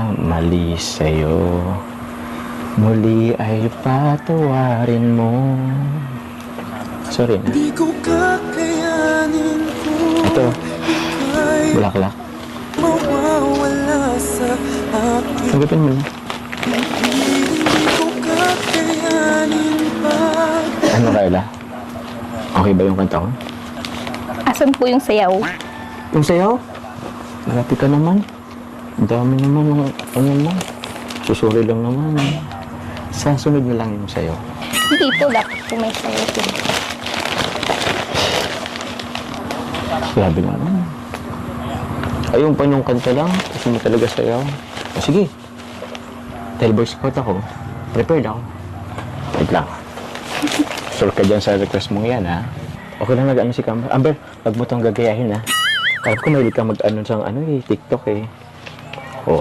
Mali sa'yo, muli ay patawarin mo. Sorry na. Di ko kakayanin kung Ito, ika'y bulaklak. mawawala sa akin. Sagutin mo na. Di ko kakayanin pa. Ano, Carla? Okay ba yung kanta ko? Asan po yung sayaw? Yung sayaw? Malapit ka naman. Ang dami naman yung ano mo. Susuri lang naman. Sa sunod na lang yung sayaw. Hindi po, dapat po may sayaw po. Grabe naman. Ayun pa yung kanta lang. Gusto mo talaga sayaw. O sige. Dahil Boy Scout ako, prepared ako. Wait lang. Sure ka dyan sa request mong yan, ha? Okay lang nag-ano si Camber. Amber, wag mo itong gagayahin, ha? Kaya ko mahilig ka mag-ano sa TikTok, eh. Oh.